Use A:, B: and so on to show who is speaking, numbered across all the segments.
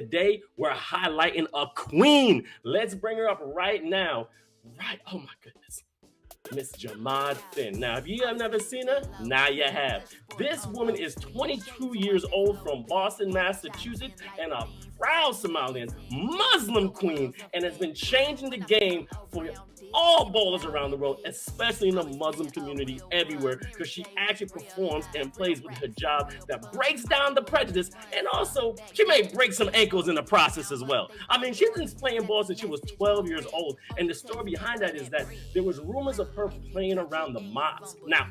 A: Today, we're highlighting a queen. Let's bring her up right now. Right, oh my goodness. Miss Jamad Fiin. Now, if you have never seen her, now you have. This woman is 22 years old from Boston, Massachusetts, and a proud Somalian Muslim queen, and has been changing the game for all ballers around the world, especially in the Muslim community everywhere, because she actually performs and plays with hijab that breaks down the prejudice, and also she may break some ankles in the process as well. I mean, she's been playing ball since she was 12 years old, and the story behind that is that there was rumors of her playing around the mosque. Now,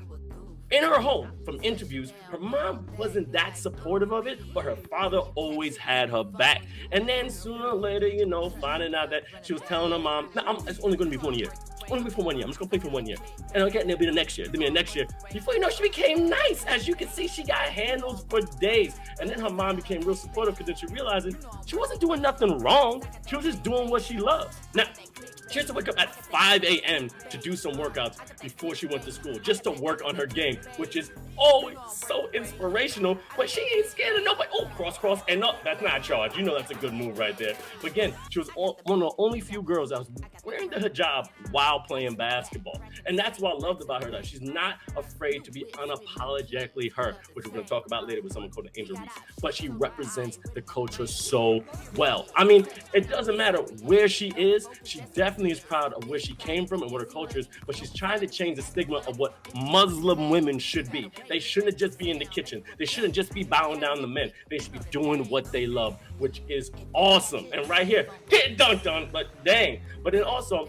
A: in her home, from interviews, her mom wasn't that supportive of it, but her father always had her back. And then sooner or later, finding out that she was telling her mom, no, it's only going to be 1 year. Only be for 1 year. I'm just gonna play for 1 year. And okay, and it'll be the next year. Then the next year. Before you know, she became nice. As you can see, she got handles for days. And then her mom became real supportive because then she realized she wasn't doing nothing wrong. She was just doing what she loves. Now, she used to wake up at 5 a.m. to do some workouts before she went to school, just to work on her game, which is always so inspirational. But she ain't scared of nobody. Oh, cross, and no, that's not a charge. You know that's a good move right there. But again, she was one of the only few girls that was wearing the hijab while playing basketball. And that's what I loved about her, that she's not afraid to be unapologetically her, which we're going to talk about later with someone called Angel Reese. But she represents the culture so well. I mean, it doesn't matter where she is. She definitely is proud of where she came from and what her culture is, but she's trying to change the stigma of what Muslim women should be. They shouldn't just be in the kitchen. They shouldn't just be bowing down to men. They should be doing what they love, which is awesome. And right here, get dunked on, but dang. But then also,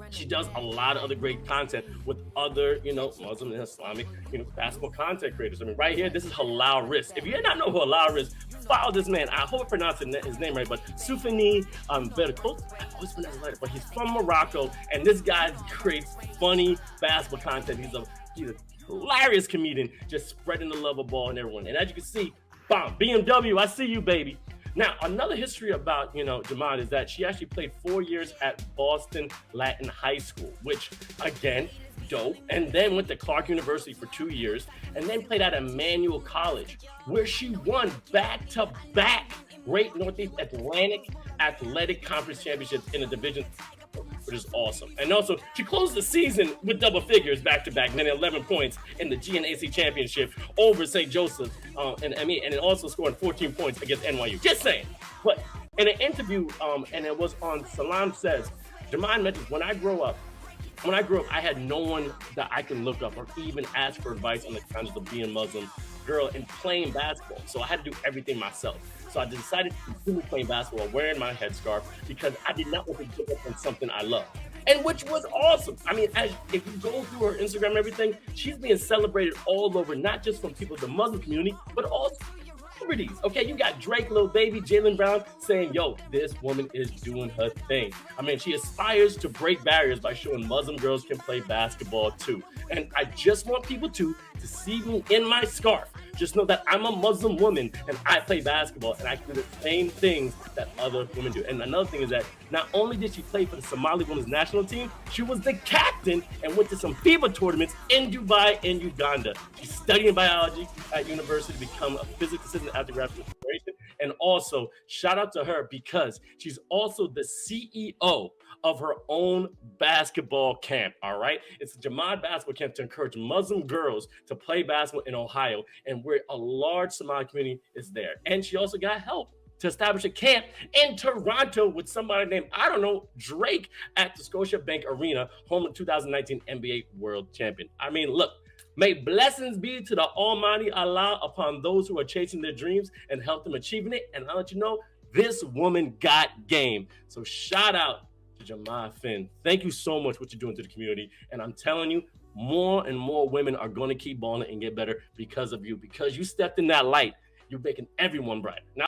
A: she does a lot of other great content with other, Muslim and Islamic, basketball content creators. I mean, right here, this is Halal Risk. If you did not know who Halal Risk, follow this man. I hope I pronounced his name right, but Soufani Verticals. I always pronounce it right, but he's from Morocco, and this guy creates funny basketball content. He's a hilarious comedian, just spreading the love of ball and everyone. And as you can see, bam, BMW, I see you, baby. Now, another history about, Jamad is that she actually played 4 years at Boston Latin High School, which, again, dope. And then went to Clark University for 2 years, and then played at Emmanuel College, where she won back-to-back Great Northeast Atlantic Athletic Conference Championships in the division, which is awesome. And also, she closed the season with double figures back-to-back, and then 11 points in the GNAC Championship over St. Joseph and then also scoring 14 points against NYU. Just saying. But in an interview, and it was on Salam Says, Jamad mentions, when I grew up, I had no one that I could look up or even ask for advice on the concept of being Muslim girl and playing basketball. So I had to do everything myself. So I decided to continue playing basketball, wearing my headscarf, because I did not want to give up on something I love. And which was awesome. I mean, if you go through her Instagram and everything, she's being celebrated all over, not just from people in the Muslim community, but also celebrities. Okay, you got Drake, Lil Baby, Jaylen Brown saying, yo, this woman is doing her thing. I mean, she aspires to break barriers by showing Muslim girls can play basketball too. And I just want people to see me in my scarf. Just know that I'm a Muslim woman and I play basketball and I do the same things that other women do. And another thing is that not only did she play for the Somali women's national team, she was the captain and went to some FIBA tournaments in Dubai and Uganda. She's studying biology at university to become a physics assistant after graduation. And also, shout out to her because she's also the CEO of her own basketball camp, all right? It's a Jamad basketball camp to encourage Muslim girls to play basketball in Ohio, and where a large Somali community is there. And she also got help to establish a camp in Toronto with somebody named, Drake at the Scotiabank Arena, home of 2019 NBA World Champion. I mean, look, may blessings be to the Almighty Allah upon those who are chasing their dreams and help them achieving it. And I'll let you know, this woman got game. So shout out to Jamad Fiin. Thank you so much for what you're doing to the community. And I'm telling you, more and more women are going to keep balling and get better because of you. Because you stepped in that light, you're making everyone bright. Now,